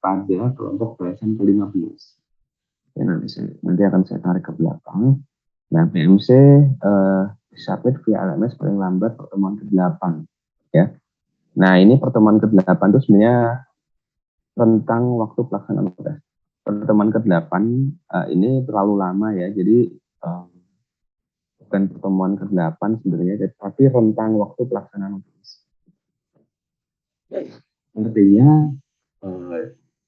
pada kelompok belasan ke-15. Ya, nanti akan saya tarik ke belakang. Nah, BMC submit via LMS paling lambat pertemuan ke-8. Ya. Nah, ini pertemuan ke-8 itu sebenarnya rentang waktu pelaksanaan tugas. Pertemuan ke-8 ini terlalu lama ya, jadi bukan pertemuan ke-8 sebenarnya, tapi rentang waktu pelaksanaan tugas. Artinya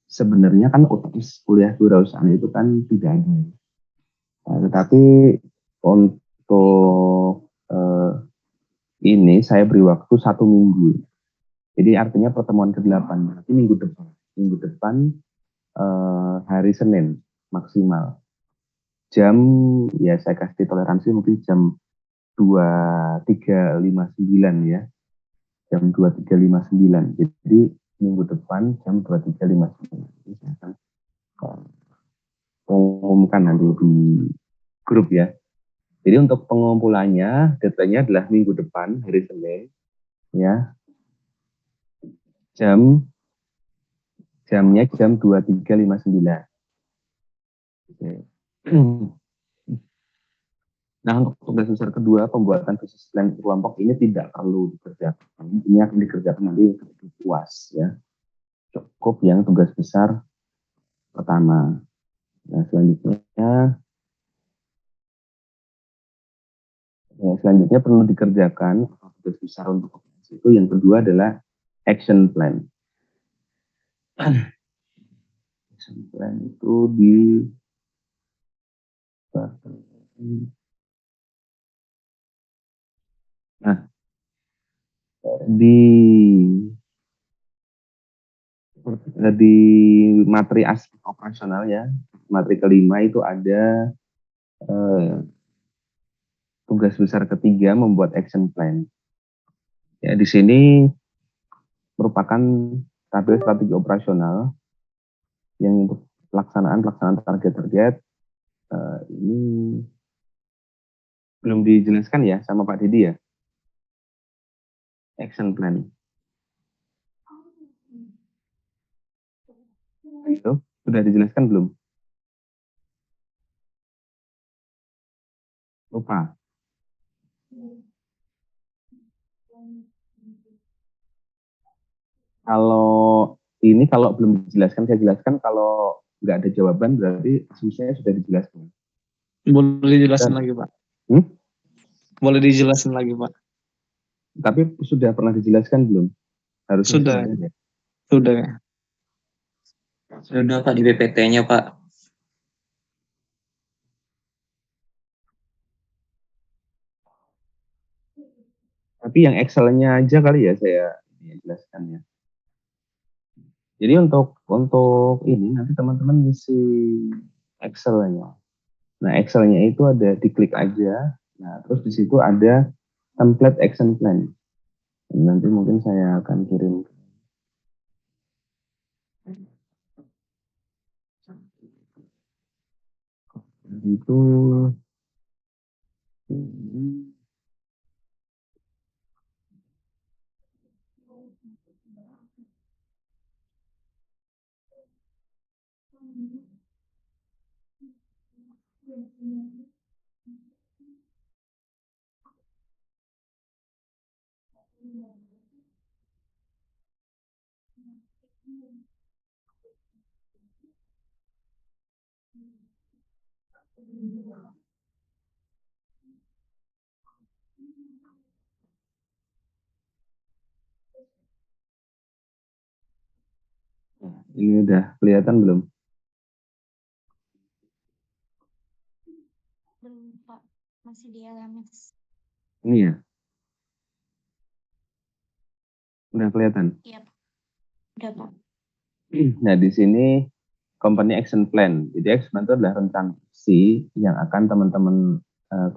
sebenarnya kan UTS kuliah kewirausahaan itu kan tidak ada. Tetapi untuk ini saya beri waktu 1 minggu. Jadi artinya pertemuan ke-8 berarti minggu depan. Minggu depan hari Senin maksimal. Jam ya saya kasih toleransi mungkin jam 23.59 ya. Jam 23.59. Jadi minggu depan jam 23.59. Ini saya akan umumkan nanti di grup ya. Jadi untuk pengumpulannya, deadline-nya adalah minggu depan, hari Senin, ya. Jamnya jam 23.59. Oke. Nah, untuk tugas besar kedua, pembuatan bisnis plan kelompok ini tidak perlu dikerjakan. Ini akan dikerjakan nanti ketika puas, ya. Cukup yang tugas besar pertama. Nah, selanjutnya perlu dikerjakan tugas besar untuk itu. Yang kedua adalah action plan. Action plan itu di materi aspek operasional ya, materi kelima itu ada tugas besar ketiga membuat action plan. Ya, di sini merupakan tabel strategi operasional yang untuk pelaksanaan target-target ini belum dijelaskan ya sama Pak Didi ya. Action plan. Itu sudah dijelaskan belum? Lupa. Kalau belum dijelaskan, saya jelaskan. Kalau nggak ada jawaban berarti asumsinya sudah dijelaskan. Boleh dijelasin lagi Pak? Boleh dijelasin lagi Pak? Tapi sudah pernah dijelaskan belum? Harusnya sudah. Ya? Sudah ya. Sudah Pak di PPT-nya Pak. Tapi yang Excel-nya aja kali ya saya jelaskan ya. Jadi untuk ini nanti teman-teman ngisi Excel-nya. Nah, Excel-nya itu ada diklik aja. Nah, terus di situ ada template action plan. Nanti mungkin saya akan kirim. Itu ini udah kelihatan belum? Belum Pak, masih di LMS. Ini ya? Udah kelihatan? Iya Pak. Udah Pak. Nah, di sini company action plan. Jadi action plan itu adalah rentang aksi yang akan teman-teman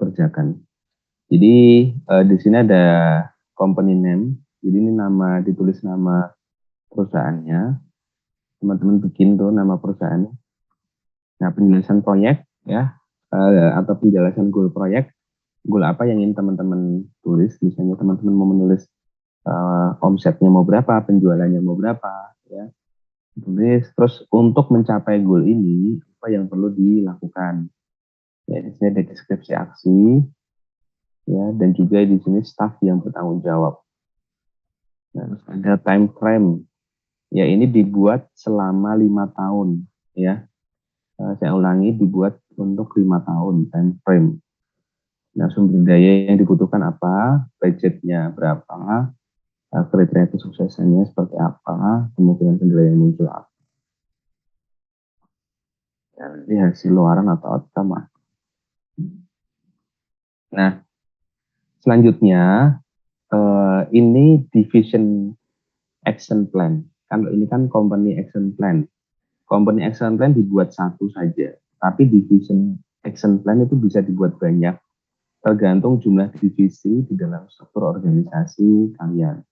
kerjakan. Jadi di sini ada company name. Jadi ini ditulis nama perusahaannya. Teman-teman bikin tuh nama perusahaannya. Nah, penjelasan proyek ya atau penjelasan goal proyek. Goal apa yang ingin teman-teman tulis? Misalnya teman-teman mau menulis omsetnya mau berapa, penjualannya mau berapa, ya. Tulis, terus untuk mencapai goal ini, apa yang perlu dilakukan? Ya, di sini ada deskripsi aksi, ya, dan juga di sini staff yang bertanggung jawab. Nah, terus ada time frame, ya ini dibuat selama 5 tahun, ya. Saya ulangi, dibuat untuk 5 tahun time frame. Nah, sumber daya yang dibutuhkan apa, budgetnya berapa, kriteria kesuksesannya seperti apa, kemungkinan kendala yang muncul apa. Ya, ini hasil luaran atau outcome. Nah, selanjutnya ini division action plan. Kalau ini kan company action plan. Company action plan dibuat satu saja, tapi division action plan itu bisa dibuat banyak, tergantung jumlah divisi di dalam struktur organisasi kalian.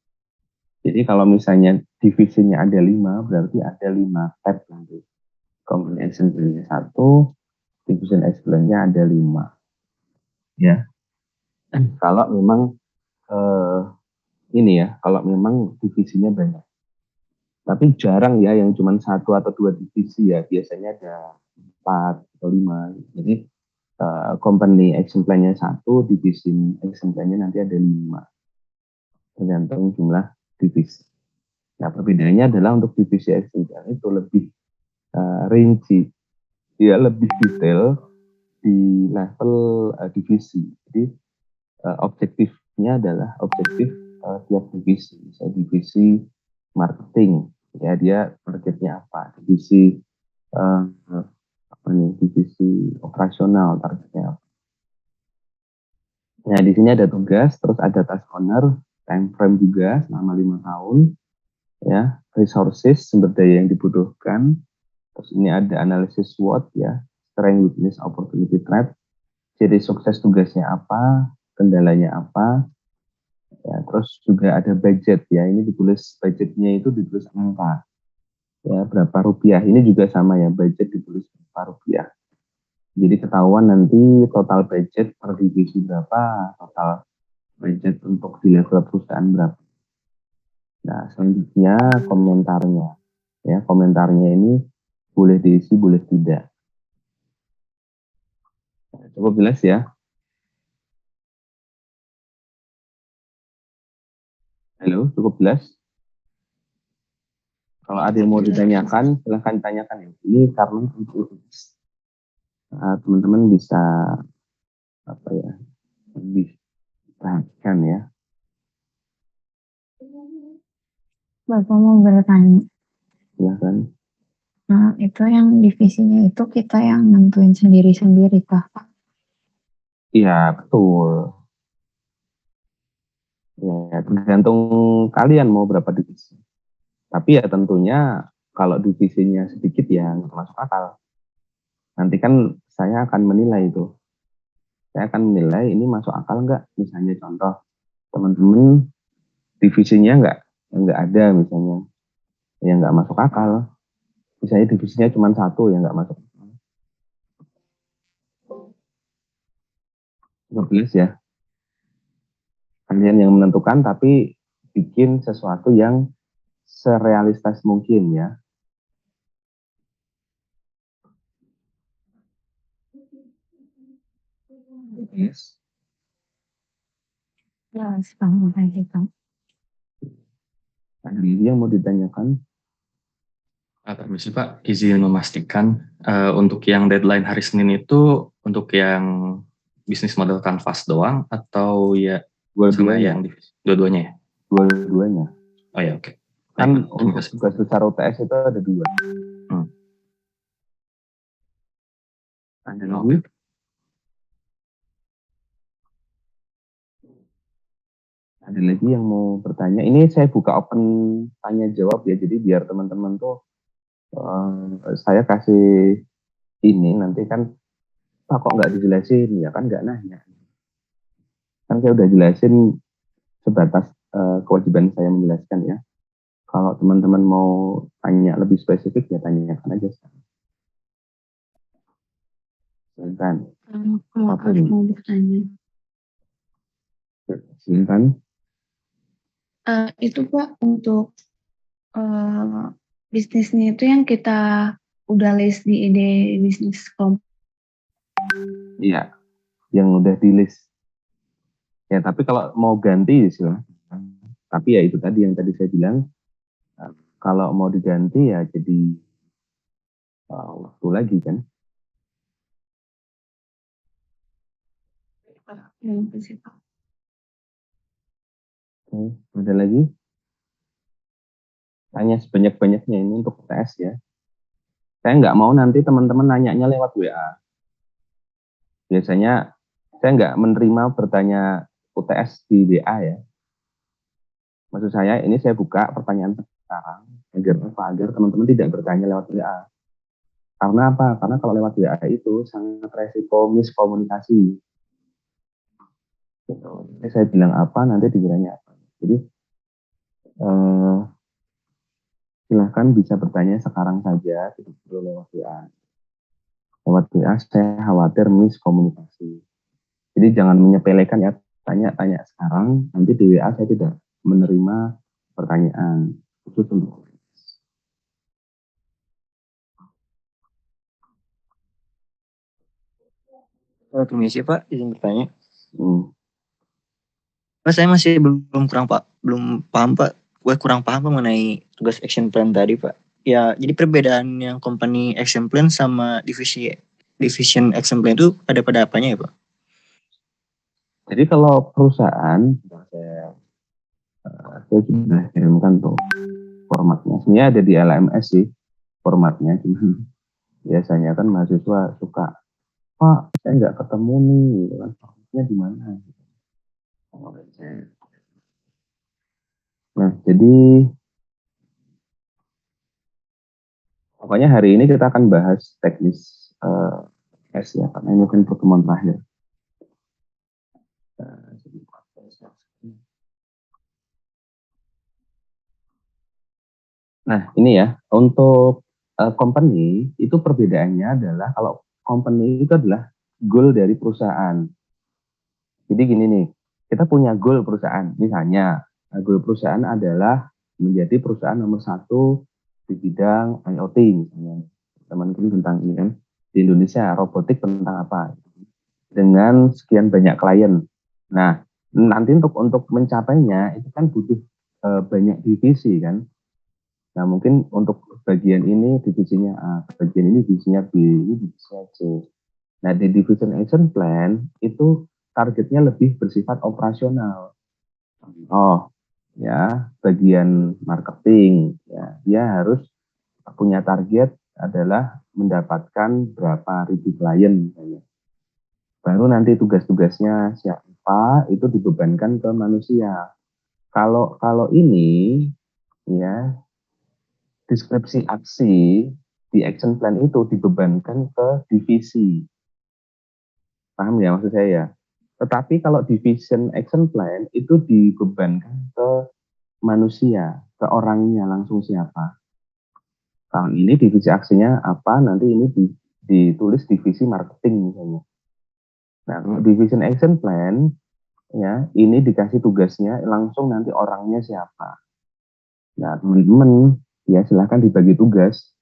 Jadi kalau misalnya divisinya ada 5, berarti ada 5 tab nanti. Company action plan-nya 1, division action plan-nya ada 5. Ya, kalau memang ini ya, kalau memang divisinya banyak. Tapi jarang ya yang cuma 1 atau 2 divisi ya, biasanya ada 4 atau 5. Jadi company action plan-nya 1, divisi action plan-nya nanti ada 5. Tergantung jumlah divisi. Nah, perbedaannya adalah untuk divisi action plan itu lebih rinci, ya lebih detail di level divisi. Jadi objektifnya adalah objektif tiap divisi. Misalnya divisi marketing, ya dia targetnya apa, divisi apa nih, divisi operasional targetnya apa. Nah, di sini ada tugas, terus ada task owner, time frame juga selama 5 tahun, ya, resources, sumber daya yang dibutuhkan, terus ini ada analisis SWOT, ya, strength, weakness, opportunity, threat, ciri sukses tugasnya apa, kendalanya apa, ya, terus juga ada budget, ya, ini ditulis budgetnya itu ditulis angka, ya, berapa rupiah, ini juga sama ya, budget ditulis berapa rupiah. Jadi ketahuan nanti total budget per divisi berapa, total budget untuk di level perusahaan berapa. Nah, selanjutnya komentarnya. Ya, komentarnya ini boleh diisi, boleh tidak. Nah, cukup jelas ya. Halo, cukup jelas? Kalau ada yang mau ditanyakan, silahkan tanyakan ya. Ini karena untuk teman-teman bisa apa ya, lebih perhatikan ya. Bapak mau bertanya. Silahkan. Nah, itu yang divisinya itu kita yang nentuin sendiri-sendiri kah, Pak? Iya, betul. Ya, tergantung kalian mau berapa divisi. Tapi ya tentunya kalau divisinya sedikit ya nggak masuk akal. Nanti kan saya akan menilai itu. Saya akan menilai ini masuk akal nggak. Misalnya contoh teman-teman divisinya nggak ada misalnya, yang nggak masuk akal. Misalnya divisinya cuma 1 yang nggak masuk akal. Jelas ya. Kalian yang menentukan tapi bikin sesuatu yang serealistis mungkin ya. Yes. Ya, paham lagi, Pak. Ada lagi yang mau ditanyakan? Permisi Pak, izin memastikan untuk yang deadline hari Senin itu untuk yang bisnis model kanvas doang atau ya sama yang dua-duanya ya? Dua-duanya. Oh ya, oke. Kan untuk tugas besar UTS itu ada 2. Ada lagi? Ada lagi yang mau bertanya? Ini saya buka open tanya jawab ya, jadi biar teman-teman tuh saya kasih ini nanti kan, Pak kok nggak dijelasin, ya kan nggak nanya. Kan saya udah jelasin sebatas kewajiban saya menjelaskan ya. Kalau teman-teman mau tanya lebih spesifik ya tanyakan aja sekarang. Silakan. Mau bertanya. Silakan. Itu Pak untuk bisnisnya itu yang kita udah list di ide bisnis kelompok. Iya, yang udah di list. Ya, tapi kalau mau ganti silahkan. Tapi ya itu tadi yang tadi saya bilang, kalau mau diganti ya jadi waktu lagi kan. Oke, ada lagi? Tanya sebanyak-banyaknya ini untuk UTS ya. Saya nggak mau nanti teman-teman nanyanya lewat WA. Biasanya saya nggak menerima bertanya UTS di WA ya. Maksud saya ini saya buka pertanyaan sekarang agar teman-teman tidak bertanya lewat WA. Karena apa? Karena kalau lewat WA itu sangat resiko miskomunikasi. Gitu. Jadi saya bilang apa nanti dikiranya apa. Jadi silahkan bisa bertanya sekarang saja, tidak perlu lewat WA. Lewat WA saya khawatir miskomunikasi. Jadi jangan menyepelekan ya, tanya-tanya sekarang, nanti di WA saya tidak menerima pertanyaan khusus untuk Permisi Pak, izin bertanya. Pak, saya masih belum paham Pak. Gue kurang paham mengenai tugas action plan tadi Pak. Ya, jadi perbedaan yang company action plan sama division action plan itu ada pada apanya ya Pak? Jadi kalau perusahaan, saya sudah kirimkan tuh formatnya. Sebenarnya ada di LMS sih formatnya. Biasanya kan mahasiswa suka, Pak, saya nggak ketemu nih, formatnya di mana? Nah, jadi pokoknya hari ini kita akan bahas teknis S ya, karena ini kan pertemuan terakhir. Nah, ini ya, untuk company itu perbedaannya adalah kalau company itu adalah goal dari perusahaan. Jadi gini nih, kita punya goal perusahaan. Misalnya, goal perusahaan adalah menjadi perusahaan nomor 1 di bidang IoT misalnya. Teman-teman tentang ini kan di Indonesia robotik tentang apa? Dengan sekian banyak klien. Nah, nanti untuk mencapainya itu kan butuh banyak divisi kan. Nah, mungkin untuk bagian ini divisinya A, bagian ini divisinya B, ini divisinya C. Nah, di division action plan itu targetnya lebih bersifat operasional. Oh, ya, bagian marketing, ya, dia harus punya target adalah mendapatkan berapa ribu klien misalnya. Baru nanti tugas-tugasnya siapa itu dibebankan ke manusia. Kalau ini ya deskripsi aksi di action plan itu dibebankan ke divisi. Paham ya maksud saya ya? Tetapi kalau division action plan itu dibebankan ke manusia, ke orangnya langsung siapa. Kalau ini divisi aksinya apa, nanti ini ditulis divisi marketing misalnya. Nah, kalau division action plan, ya ini dikasih tugasnya langsung nanti orangnya siapa. Nah, teman-teman, ya silahkan dibagi tugas.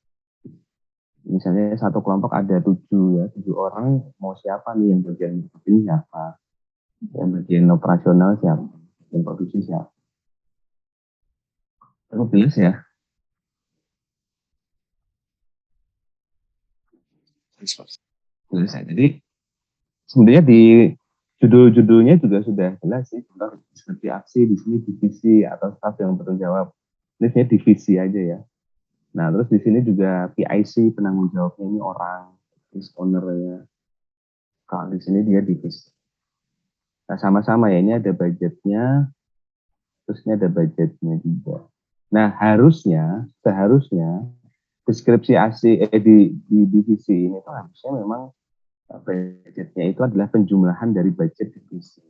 Misalnya satu kelompok ada 7 orang, mau siapa nih yang bagian marketing siapa, yang bagian operasional siapa, yang produksi siapa. Jelas ya? Jelas ya. Jadi sebenarnya di judul-judulnya juga sudah jelas sih, seperti aksi di sini divisi atau staf yang bertanggung jawab. Ini divisi aja ya. Nah, terus di sini juga PIC penanggung jawabnya ini orang, business owner-nya. Kalau di sini dia divisi. Nah, sama-sama ya, ini ada budgetnya, terusnya ada budgetnya juga. Nah, seharusnya deskripsi di divisi ini tuh harusnya memang budgetnya itu adalah penjumlahan dari budget divisi.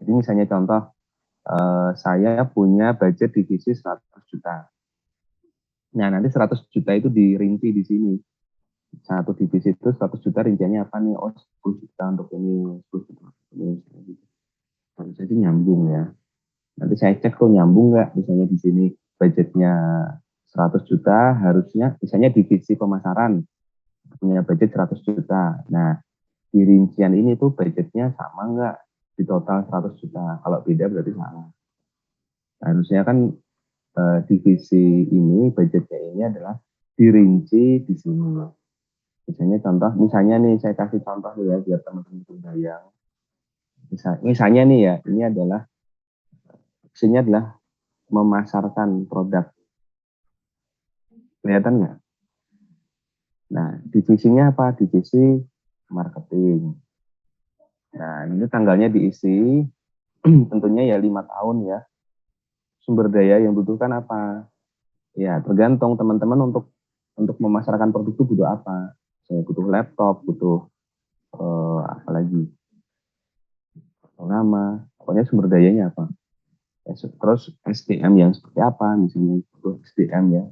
Jadi misalnya contoh, saya punya budget divisi 100 juta. Nah, nanti 100 juta itu dirinci di sini. Satu divisi itu 100 juta rinciannya apa nih? Oh, 10 juta untuk ini, 10 juta untuk ini. Harus jadi nyambung ya. Nanti saya cek tuh nyambung nggak, misalnya di sini budgetnya 100 juta harusnya, misalnya divisi pemasaran punya budget 100 juta. Nah, di rincian ini tuh budgetnya sama nggak di total 100 juta? Kalau beda berarti salah. Harusnya kan divisi ini, budgetnya ini adalah dirinci di sini. Misalnya nih saya kasih contoh ya biar teman-teman bayang. Misalnya nih ya, ini adalah fungsinya adalah memasarkan produk. Kelihatan nggak? Nah, divisinya apa? Divisi marketing. Nah, ini tanggalnya diisi, tentunya ya 5 tahun ya. Sumber daya yang butuhkan apa? Ya, tergantung teman-teman untuk memasarkan produk itu butuh apa. Saya butuh laptop, butuh apa lagi? Nama, pokoknya sumber dayanya apa. Terus SDM yang seperti apa? Misalnya butuh SDM ya.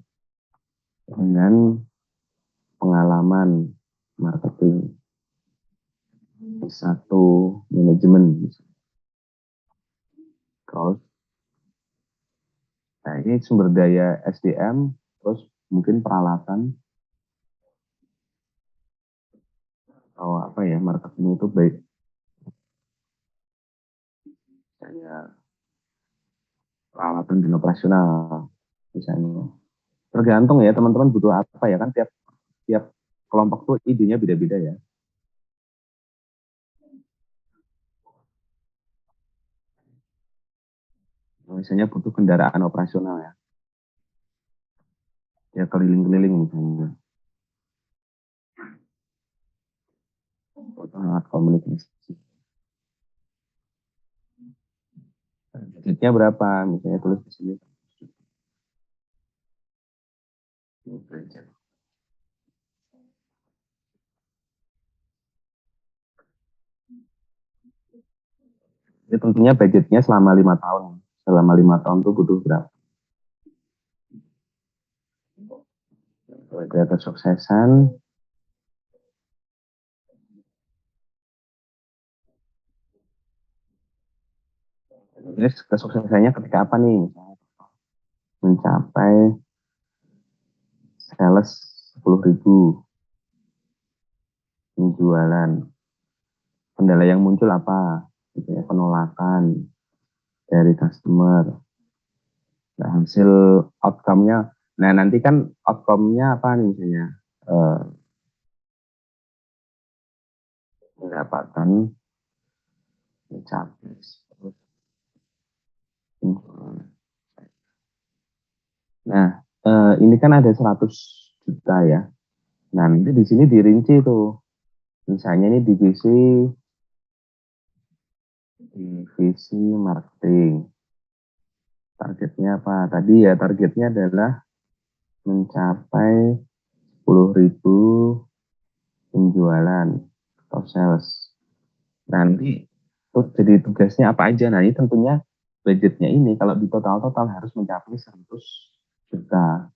Dengan pengalaman marketing di satu manajemen. Terus, nah ini sumber daya SDM, terus mungkin peralatan, atau apa ya, marketing itu baik. Misalnya peralatan dan operasional, misalnya. Tergantung ya teman-teman butuh apa ya, kan tiap kelompok tuh idenya beda-beda ya. Misalnya butuh kendaraan operasional ya. Ya keliling-keliling misalnya. Butuh alat komunikasi. Budgetnya berapa? Misalnya tulis di sini. Jadi tentunya budgetnya selama 5 tahun. Selama 5 tahun itu butuh berapa? Ada kesuksesan. Terus kesuksesannya ketika apa nih? Mencapai sales 10.000 penjualan. Kendala yang muncul apa? Misalnya penolakan dari customer. Nah, hasil outcome-nya. Nah, nanti kan outcome-nya apa nih misalnya? Pendapatan mencapai. Nah, ini kan ada 100 juta ya. Nah, nanti di sini dirinci tuh. Misalnya ini divisi marketing. Targetnya apa? Tadi ya targetnya adalah mencapai 10.000 penjualan atau sales. Nanti jadi tugasnya apa aja? Nah, ini tentunya budgetnya ini kalau di total harus mencapai 100 juta.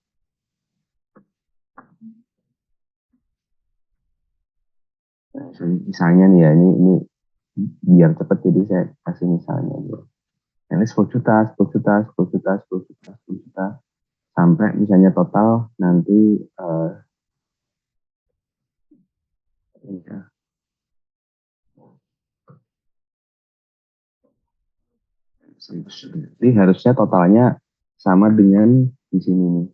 Nah, misalnya nih ya, ini biar cepat jadi saya kasih misalnya dulu. Ini 10 juta, 10 juta, 10 juta, 10 juta, 10 juta, sampai misalnya total nanti jadi harusnya totalnya sama dengan di sini nih.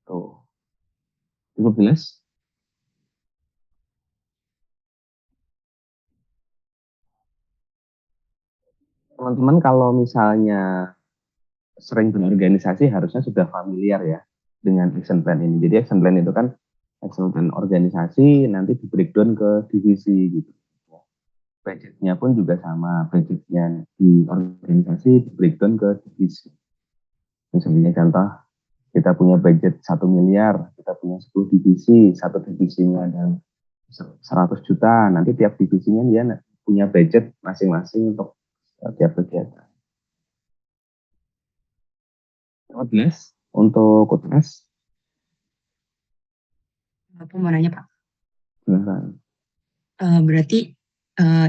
Tuh. Cukup jelas? Teman-teman kalau misalnya sering berorganisasi harusnya sudah familiar ya dengan action plan ini. Jadi action plan itu kan action plan organisasi nanti di breakdown ke divisi gitu. Budgetnya pun juga sama, budgetnya di organisasi di breakdown ke divisi. Misalnya contoh, kita punya budget 1 miliar, kita punya 10 divisi, satu divisinya ada 100 juta, nanti tiap divisinya dia punya budget masing-masing untuk tiap kegiatan. 15 untuk UTS. Aku mau nanya Pak. Silahkan. Berarti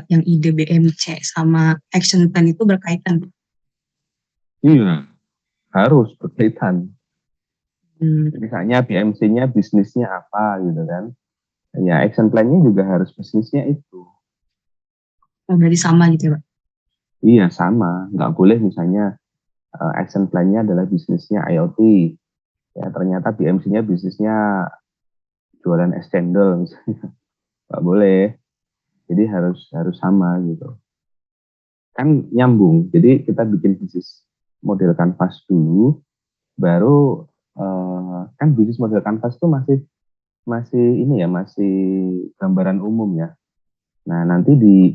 yang ide BMC sama action plan itu berkaitan? Iya, harus berkaitan. Hmm. Misalnya BMC-nya bisnisnya apa gitu kan. Ya, action plan-nya juga harus bisnisnya itu. Oh, berarti sama gitu ya, Pak? Iya, sama. Nggak boleh misalnya action plan-nya adalah bisnisnya IoT. Ya, ternyata BMC-nya bisnisnya jualan es cendol misalnya. Nggak boleh. Jadi harus harus sama gitu. Kan nyambung. Jadi kita bikin bisnis model kanvas dulu, baru kan bisnis model kanvas itu masih masih ini ya, masih gambaran umum ya. Nah, nanti di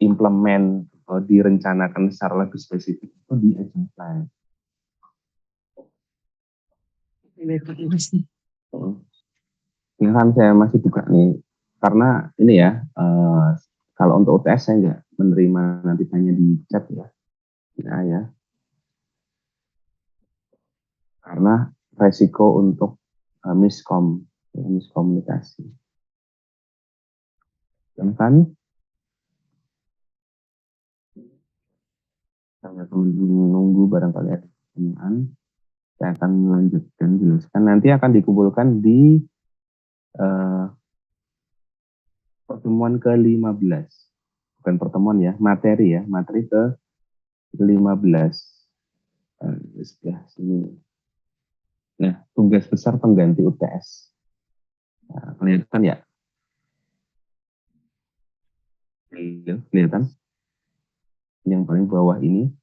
implement atau direncanakan secara lebih spesifik itu di action plan. Baik, Pak. Terima kasih. Ini kan saya masih buka nih, karena ini ya, kalau untuk UTS saya nggak menerima nanti tanya di chat ya. Nah ya, karena resiko untuk miskomunikasi. Kan saya menunggu barangkali ada pertanyaan. Saya akan melanjutkan jelaskan. Nanti akan dikumpulkan di pertemuan ke-15. Bukan pertemuan ya, materi ya, materi ke-15. Sebelah sini. Nah, tugas besar pengganti UTS. Nah, kelihatan ya? Kelihatan? Yang paling bawah ini.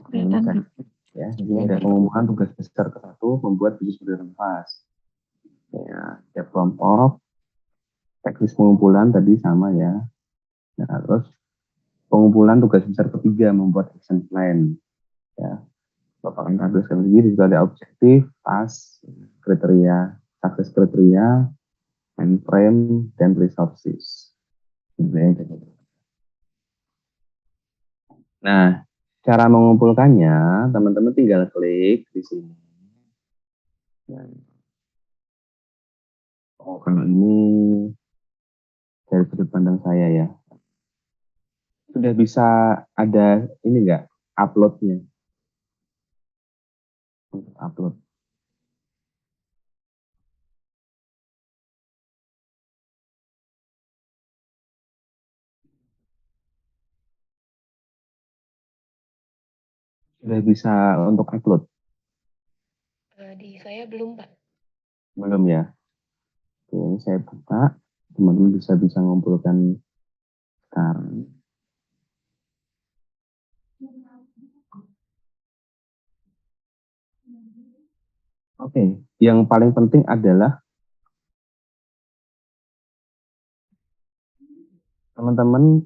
Kelihatan. Ya, ini ada pengumuman tugas besar ke-1, membuat bisnis model kanvas. Ya, setiap kelompok, teknis pengumpulan tadi sama ya. Nah, terus pengumpulan tugas besar ketiga, membuat action plan. Ya, Bapak kan tulis lagi juga ada objektif, task, kriteria, sukses kriteria, time frame, dan resources. Nah, cara mengumpulkannya, teman-teman tinggal klik di sini. Oh, kalau ini dari sudut pandang saya ya, sudah bisa ada ini enggak uploadnya? Untuk upload. Sudah bisa untuk upload? Di saya belum, Pak. Belum ya? Oke, ini saya buka. Teman-teman bisa ngumpulkan sekarang. Oke, yang paling penting adalah teman-teman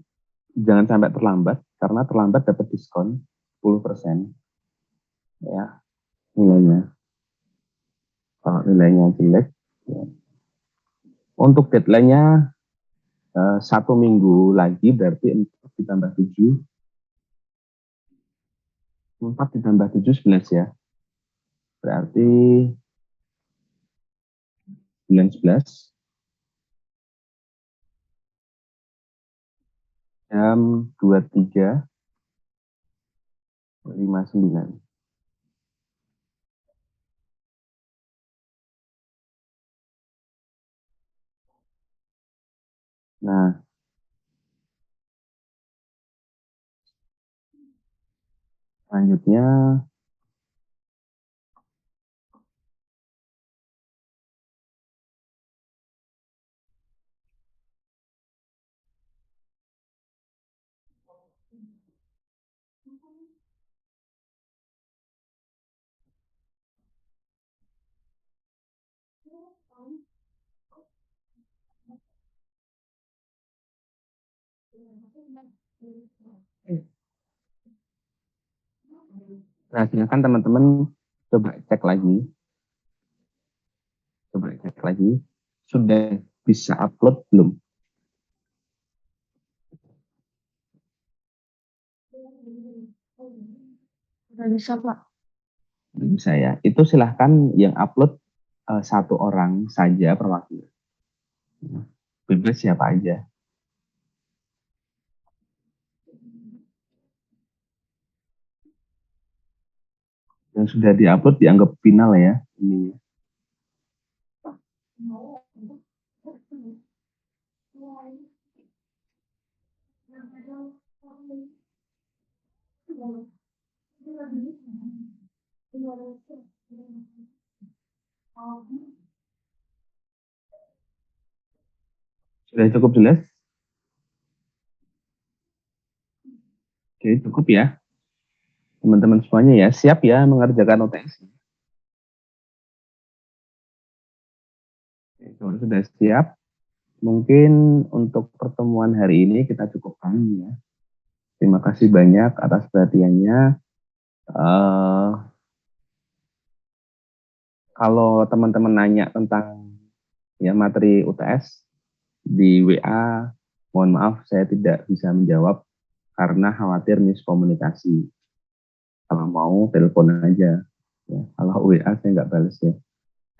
jangan sampai terlambat, karena terlambat dapat diskon 10% ya nilainya. Kalau nilainya jelek, ya. Untuk deadline-nya 1 minggu lagi, berarti 4 ditambah 7, 4 ditambah 7, 11 ya. Berarti 11 jam 23.59. Nah, selanjutnya silakan teman-teman coba cek lagi. Coba cek lagi. Sudah bisa upload belum? Udah bisa, Pak. Bisa ya. Itu silahkan yang upload 1 orang saja perwakilan. Bebas siapa aja. yang sudah diupload dianggap final ya ini. Sudah cukup jelas? Oke, cukup ya. Teman-teman semuanya ya, siap ya mengerjakan UTS. Oke, kalau sudah siap, mungkin untuk pertemuan hari ini kita cukupkan ya. Terima kasih banyak atas perhatiannya. Kalau teman-teman nanya tentang ya materi UTS di WA, mohon maaf saya tidak bisa menjawab karena khawatir miskomunikasi. Kalau mau telepon aja, ya. Kalau WA saya nggak balas ya.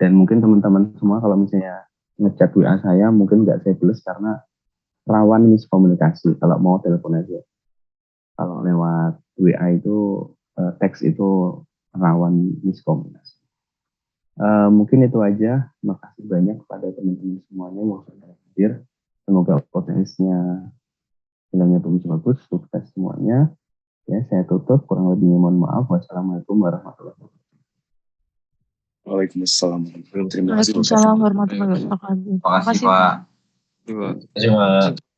Dan mungkin teman-teman semua kalau misalnya ngechat WA saya mungkin nggak saya balas karena rawan miskomunikasi. Kalau mau telepon aja. Kalau lewat WA itu teks itu rawan miskomunikasi. Mungkin itu aja. Terima kasih banyak kepada teman-teman semuanya yang sudah hadir. Semoga potensinya nilainya bagus-bagus, sukses semuanya. Ya, saya tutup. Kurang lebihnya mohon maaf. Wassalamualaikum warahmatullahi wabarakatuh. Waalaikumsalam. Terima kasih. Waalaikumsalam warahmatullahi wabarakatuh. Terima kasih Pak. Terima Terima kasih Pak.